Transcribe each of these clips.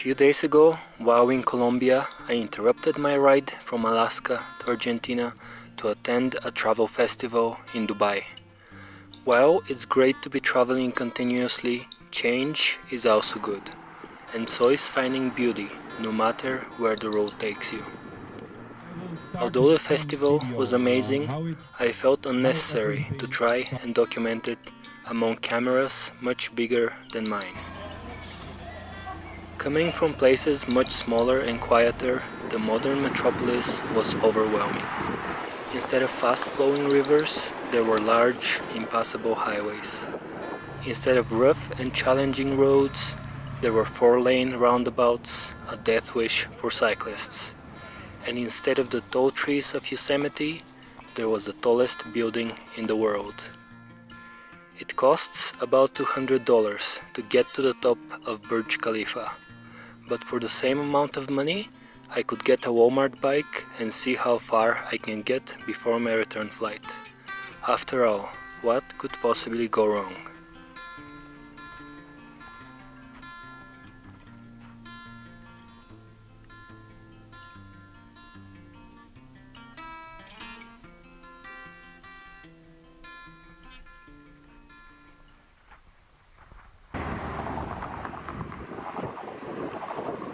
few days ago, while in Colombia, I interrupted my ride from Alaska to Argentina to attend a travel festival in Dubai. While it's great to be traveling continuously, change is also good, and so is finding beauty, no matter where the road takes you. Although the festival was amazing, I felt unnecessary to try and document it among cameras much bigger than mine. Coming from places much smaller and quieter, the modern metropolis was overwhelming. Instead of fast-flowing rivers, there were large, impassable highways. Instead of rough and challenging roads, there were 4-lane roundabouts, a death wish for cyclists. And instead of the tall trees of Yosemite, there was the tallest building in the world. It costs about $200 to get to the top of Burj Khalifa, but for the same amount of money, I could get a Walmart bike and see how far I can get before my return flight. After all, what could possibly go wrong?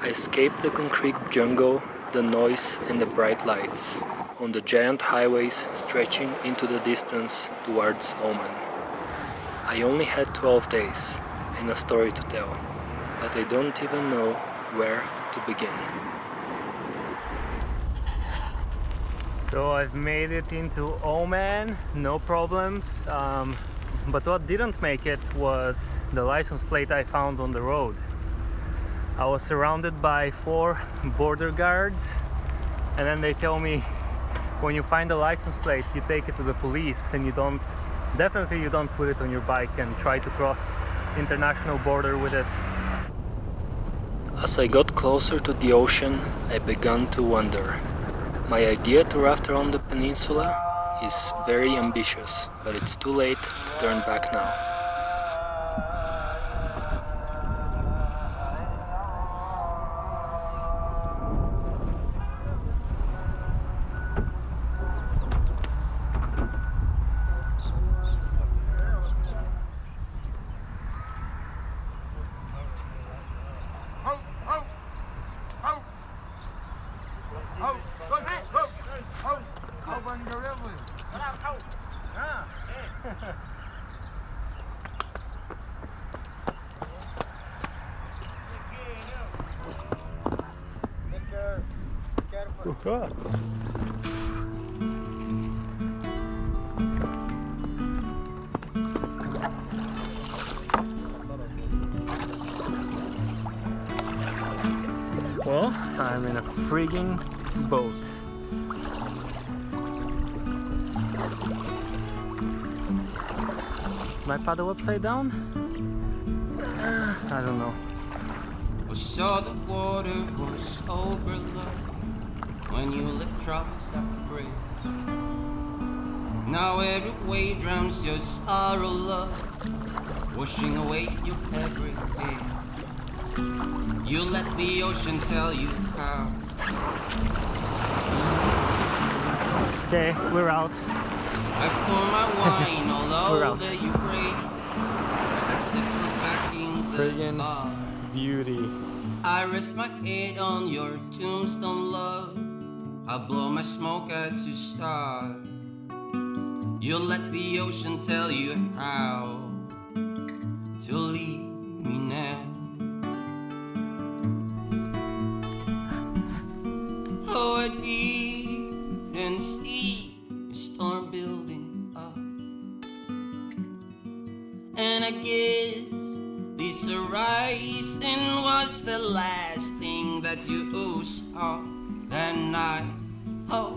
I escaped the concrete jungle, the noise and the bright lights, on the giant highways stretching into the distance towards Oman. I only had 12 days and a story to tell, but I don't even know where to begin. So I've made it into Oman, no problems, but what didn't make it was the license plate I found on the road. I was surrounded by 4 border guards, and then they tell me when you find a license plate you take it to the police and you don't put it on your bike and try to cross international border with it. As I got closer to the ocean, I began to wonder. My idea to raft around the peninsula is very ambitious, but it's too late to turn back now. Well, I'm in a frigging boat. Is my paddle upside down? I don't know. I saw the water was overlooked when you lift troubles at the bridge. Now every wave drowns your sorrow, love, washing away your every day. You let the ocean tell you how. Okay, we're out. I pour my wine all over your grave, as if we're back in the Friggin' bar. beauty. I rest my head on your tombstone, love. I blow my smoke at your star. You let the ocean tell you how to leave me now. Oh, I didn't see a storm building up, and I guess this horizon was the last thing that you saw that night. Oh,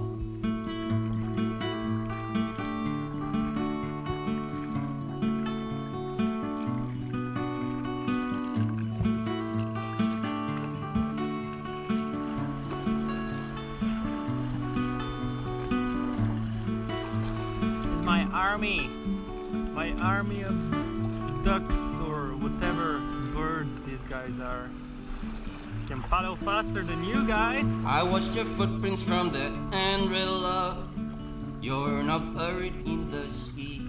my army of ducks or whatever birds these guys are. Can paddle faster than you guys. I watched your footprints from the umbrella. You're not buried in the sea.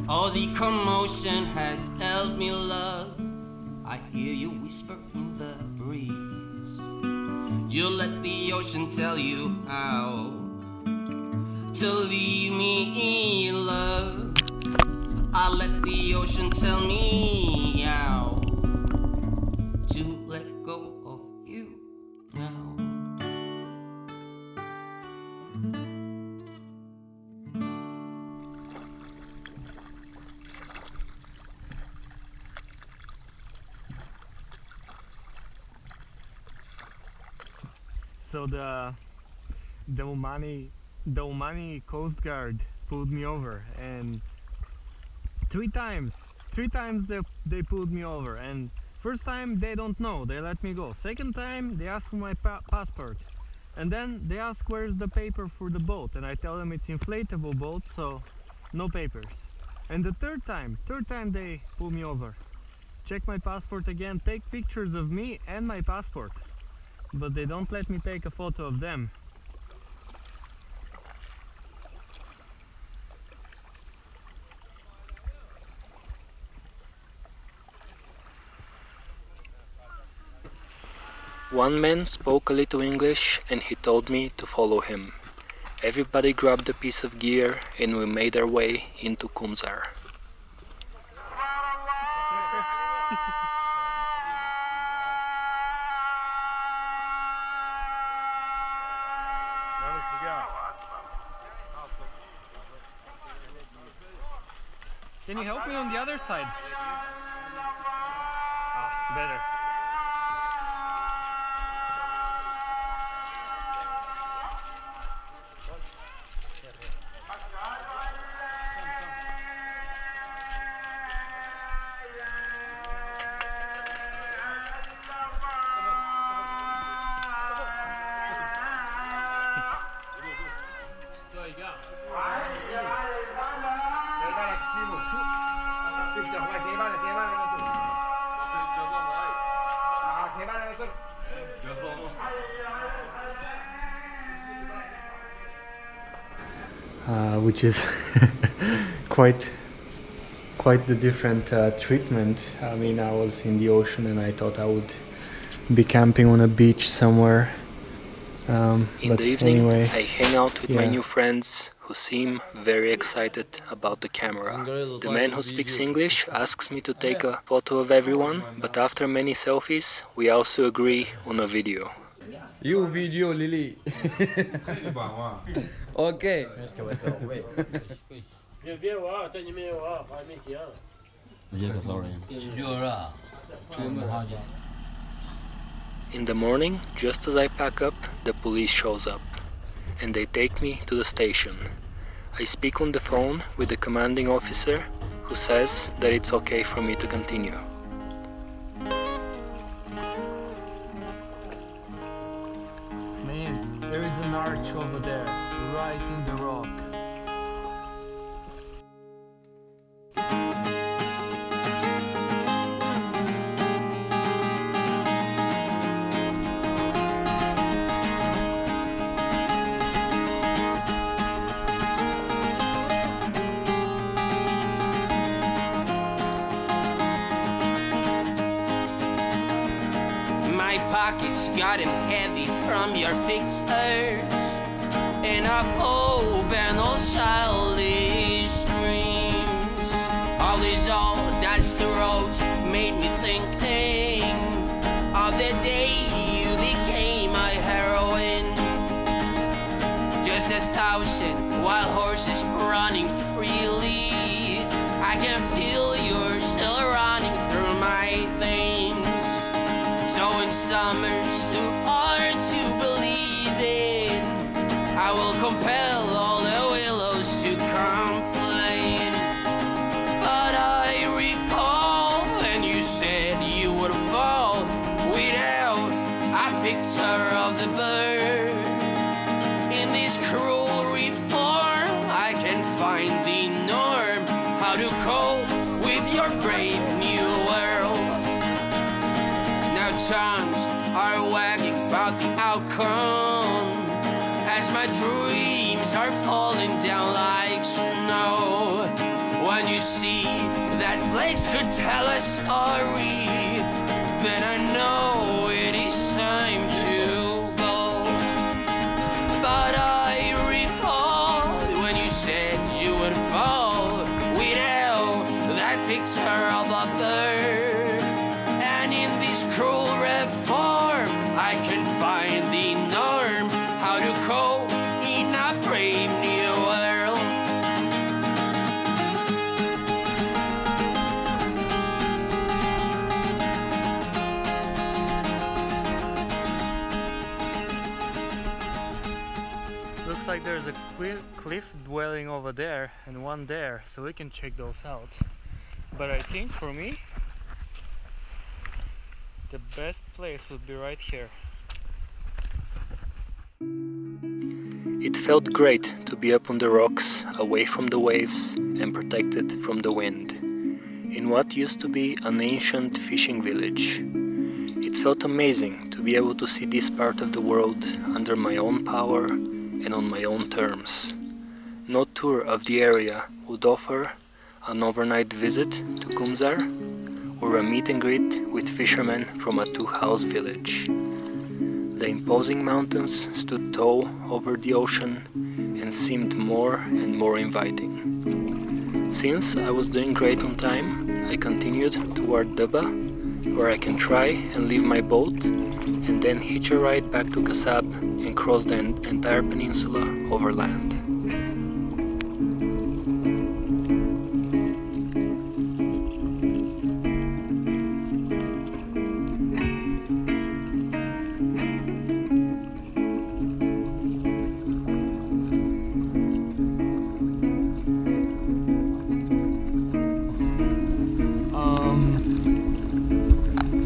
All the commotion has held me, love. I hear you whisper in the breeze. You let the ocean tell you how to leave me in love. I let the ocean tell me how to let go of you now. So the Omani Coast Guard pulled me over, and three times they pulled me over. And first time they don't know, they let me go. Second time they ask for my passport, and then they ask where's the paper for the boat, and I tell them it's inflatable boat, so no papers. And the third time they pull me over, check my passport again, take pictures of me and my passport, but they don't let me take a photo of them. One man spoke a little English and he told me to follow him. Everybody grabbed a piece of gear and we made our way into Kumzar. Can you help me on the other side? Ah, better. Which is quite the different treatment. I mean, I was in the ocean and I thought I would be camping on a beach somewhere. In the evening, anyway, I hang out with my new friends who seem very excited about the camera. The man who speaks English asks me to take a photo of everyone, but after many selfies, we also agree on a video. You video, Lily. Okay. In the morning, just as I pack up, the police shows up, and they take me to the station. I speak on the phone with the commanding officer, who says that it's okay for me to continue. Man, there is an arch over there, right in the rock. My pockets gotten heavy from your pictures, and I've opened all childish dreams. All these old dusty roads made me thinking of the day you became my heroine. Just as 1,000 wild horses running freely, I can feel you're still running through my veins. So in summer's too hard to believe in, I will compel all the willows to complain. But I recall when you said you would fall without a picture of the bird. In this cruel reform, I can find the norm, how to cope with your brave new world. Now our tongues are wagging about the outcome, as my dreams are falling down like snow. When you see that flakes could tell a story, then I know it is time to go. But I recall when you said you would fall without that picture of a bird, and in this cruel reform I can find the norm, how to cope in a brave new world. Looks like there's a cliff dwelling over there and one there, so we can check those out. But I think for me, the best place would be right here. It felt great to be up on the rocks, away from the waves and protected from the wind, in what used to be an ancient fishing village. It felt amazing to be able to see this part of the world under my own power and on my own terms. No tour of the area would offer an overnight visit to Kumzar or a meet and greet with fishermen from a two-house village. The imposing mountains stood tall over the ocean and seemed more and more inviting. Since I was doing great on time, I continued toward Daba, where I can try and leave my boat and then hitch a ride back to Kasab and cross the entire peninsula overland.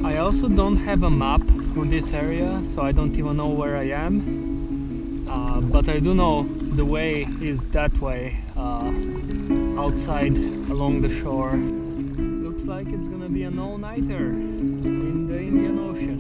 I also don't have a map for this area, so I don't even know where I am, but I do know the way is that way, outside along the shore. Looks like it's gonna be an all-nighter in the Indian Ocean.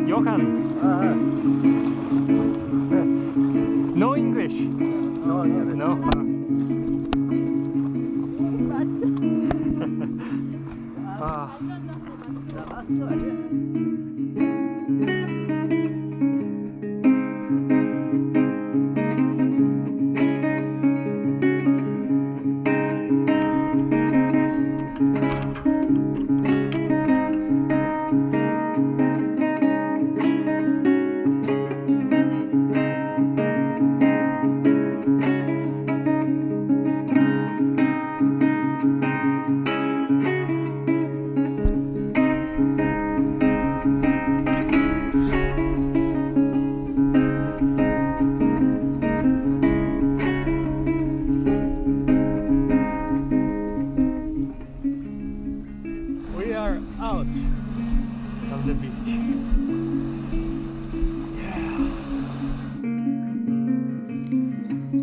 Johan. No English. No. Out of the beach. Yeah.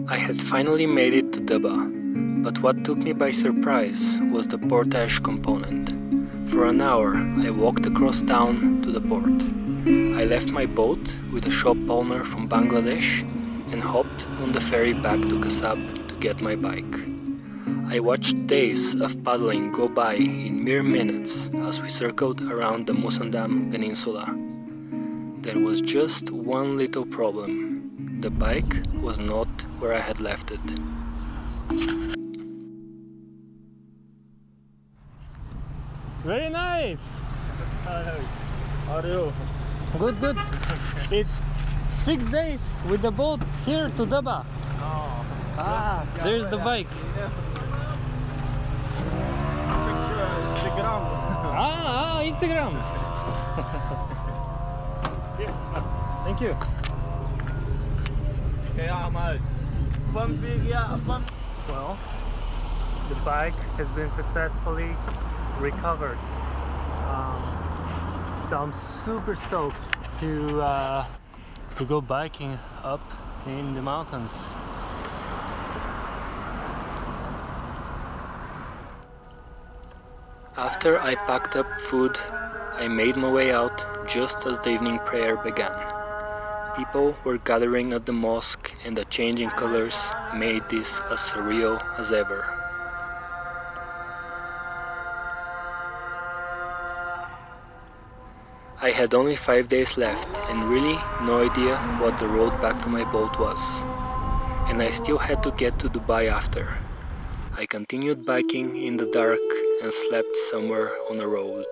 I had finally made it to Daba, but what took me by surprise was the portage component. For an hour, I walked across town to the port. I left my boat with a shop owner from Bangladesh and hopped on the ferry back to Kasab to get my bike. I watched days of paddling go by in mere minutes as we circled around the Musandam Peninsula. There was just one little problem. The bike was not where I had left it. Very nice! How are you? Good, good. It's 6 days with the boat here to Daba. Oh. Ah, there's the bike. Instagram. Thank you. Well, the bike has been successfully recovered. So I'm super stoked to go biking up in the mountains. After I packed up food, I made my way out just as the evening prayer began. People were gathering at the mosque and the changing colors made this as surreal as ever. I had only 5 days left and really no idea what the road back to my boat was. And I still had to get to Dubai after. I continued biking in the dark and slept somewhere on the road.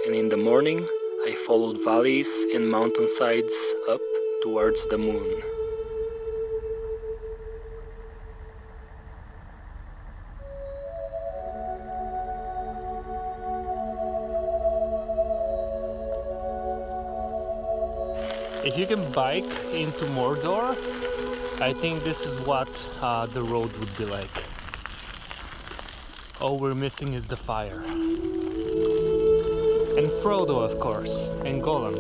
And in the morning, I followed valleys and mountainsides up towards the moon. If you can bike into Mordor, I think this is what the road would be like. All we're missing is the fire. And Frodo, of course, and Gollum.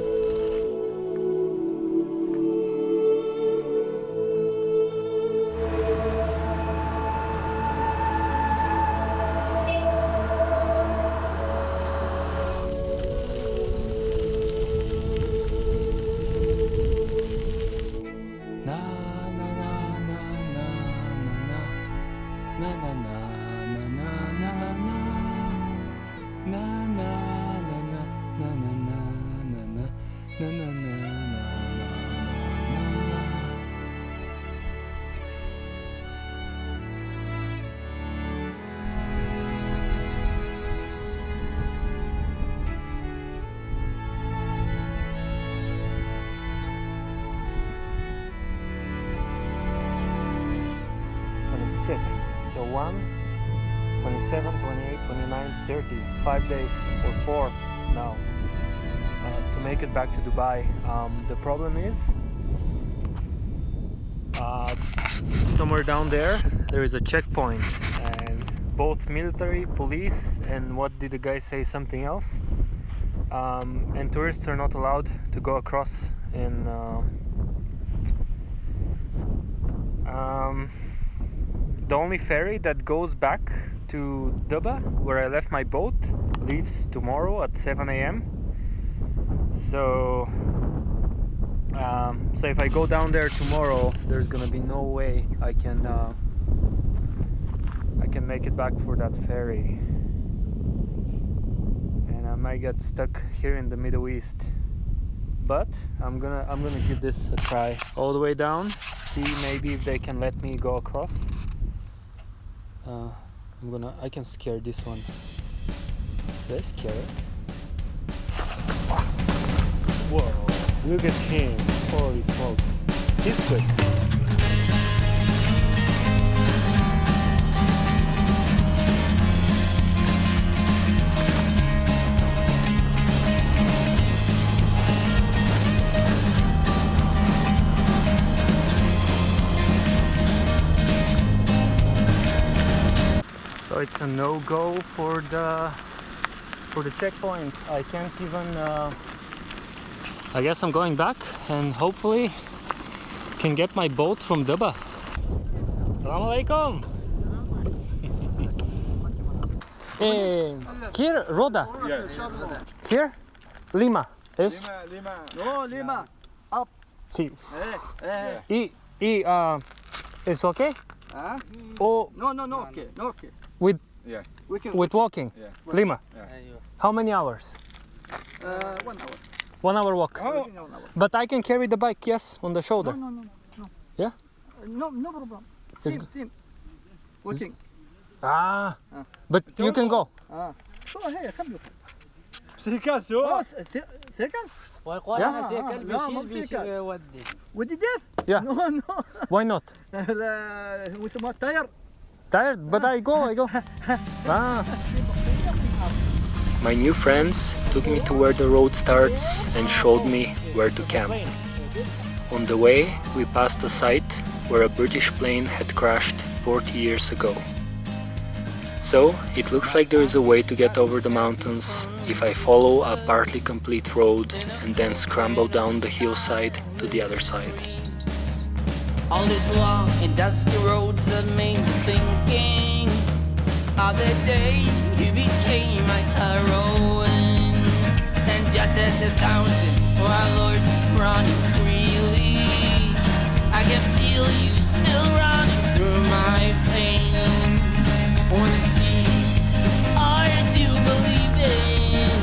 So 1, 27, 28, 29, 30, 5 days or 4 now to make it back to Dubai. The problem is somewhere down there is a checkpoint, and both military, police, and what did the guy say, something else, and tourists are not allowed to go across in the only ferry that goes back to Dubai, where I left my boat, leaves tomorrow at 7 a.m. So if I go down there tomorrow, there's gonna be no way I can make it back for that ferry, and I might get stuck here in the Middle East. But I'm gonna give this a try. All the way down, see maybe if they can let me go across. I can scare this one. Did I scare it? Whoa, look at him. Holy smokes. He's quick. So it's a no-go for the checkpoint. I can't even. I guess I'm going back and hopefully can get my boat from Dubai. Assalamu alaikum. Here, Roda. Here, Lima. Es. No, Lima. Up. Sí. Yeah. It's okay? Huh? Oh, No, okay. No, okay. with We can. with walking. Yeah. Lima. How many hours? 1 hour. 1 hour walk. Oh. 1 hour. But I can carry the bike, yes, on the shoulder. No. Yeah? No problem. It's Same. Walking. But you can go. So here, come look. سيكل سوا Second? والقرآن لا، سيكل لا، بيشيل مو بيشيل سيكل. يودي With this? Yeah. No. Why not? لا، هو اسمه تاير. Tired? But I go. My new friends took me to where the road starts and showed me where to camp. On the way, we passed a site where a British plane had crashed 40 years ago. So, it looks like there is a way to get over the mountains if I follow a partly complete road and then scramble down the hillside to the other side. All these long and dusty roads have made me thinking of the day you became my heroine. And just as 1,000 wild horses running freely, I can feel you still running through my veins. Wanna see this art to believe in.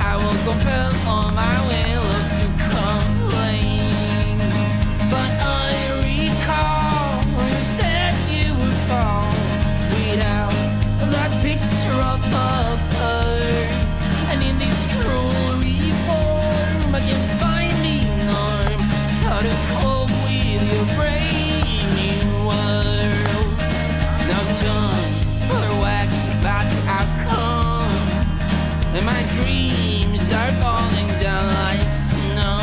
I will compel all my willows to complain. But I recall when you said you would fall without that picture of her. And in this cruel reform, I can find the norm how to cope with your brave new world. Now tongues are wagging about the outcome, and my dreams are falling down like snow.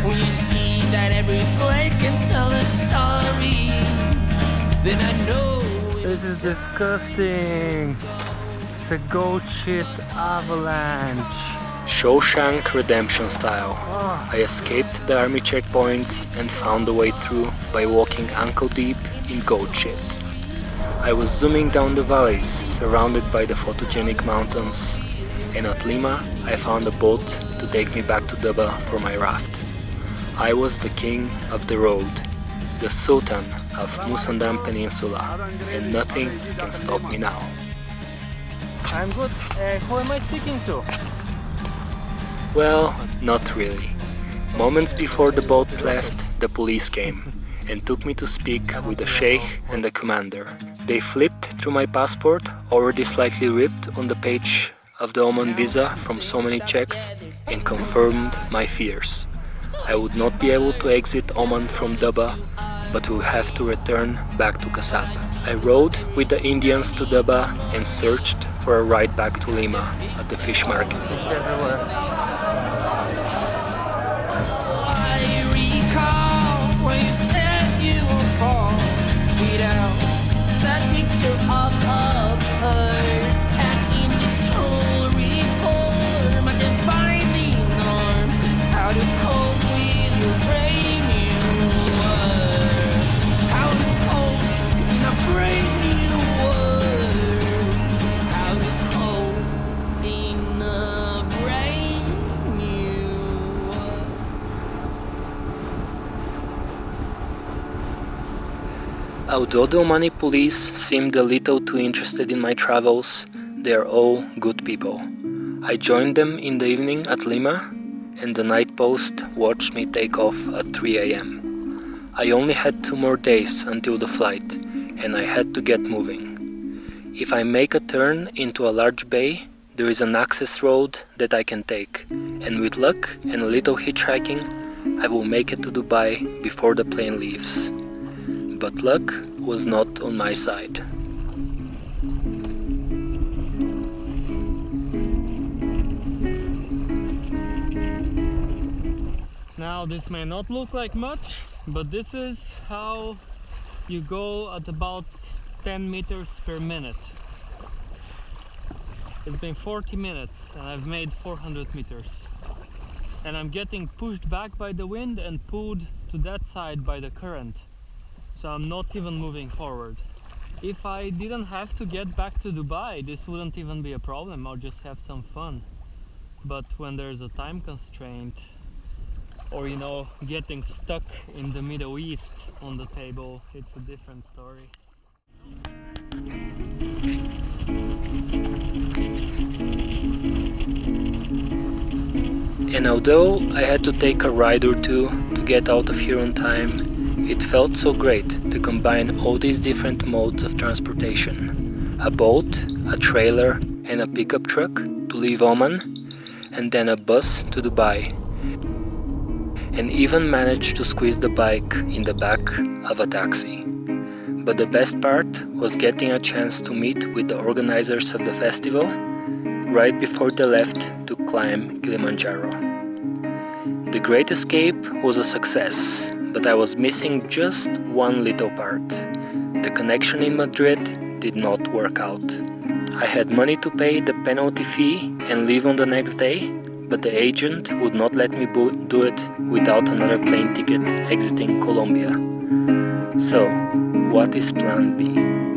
When you see that every flake can tell a story, then I know This is disgusting. It's a goat shit avalanche. Shawshank Redemption style. I escaped the army checkpoints and found a way through by walking ankle deep in goat shit. I was zooming down the valleys surrounded by the photogenic mountains, and at Lima I found a boat to take me back to Daba for my raft. I was the king of the road, the sultan of Musandam Peninsula, and nothing can stop me now. I'm good. Who am I speaking to? Well, not really. Moments before the boat left, the police came and took me to speak with the sheikh and the commander. They flipped through my passport, already slightly ripped on the page of the Oman visa from so many checks, and confirmed my fears. I would not be able to exit Oman from Daba, but will have to return back to Kasab. I rode with the Indians to Daba and searched for a ride back to Lima at the fish market. I recall when you said you would fall without that picture of her. And in this cruel reform, I can find the norm how to cope with your brave new world. How to cope in a brave new world. How to cope in a brave new world. Although the Omani police seemed a little too interested in my travels, they are all good people. I joined them in the evening at Lima, and the night post watched me take off at 3 a.m. I only had 2 more days until the flight, and I had to get moving. If I make a turn into a large bay, there is an access road that I can take, and with luck and a little hitchhiking, I will make it to Dubai before the plane leaves. But luck was not on my side. Now this may not look like much, but this is how you go at about 10 meters per minute. It's been 40 minutes and I've made 400 meters. And I'm getting pushed back by the wind and pulled to that side by the current. So I'm not even moving forward. If I didn't have to get back to Dubai, this wouldn't even be a problem. I'll just have some fun. But when there's a time constraint, or you know, getting stuck in the Middle East on the table, it's a different story. And although I had to take a ride or two to get out of here on time, it felt so great to combine all these different modes of transportation. A boat, a trailer, and a pickup truck to leave Oman, and then a bus to Dubai. And even managed to squeeze the bike in the back of a taxi. But the best part was getting a chance to meet with the organizers of the festival right before they left to climb Kilimanjaro. The Great Escape was a success, but I was missing just one little part. The connection in Madrid did not work out. I had money to pay the penalty fee and leave on the next day, but the agent would not let me do it without another plane ticket exiting Colombia. So, what is plan B?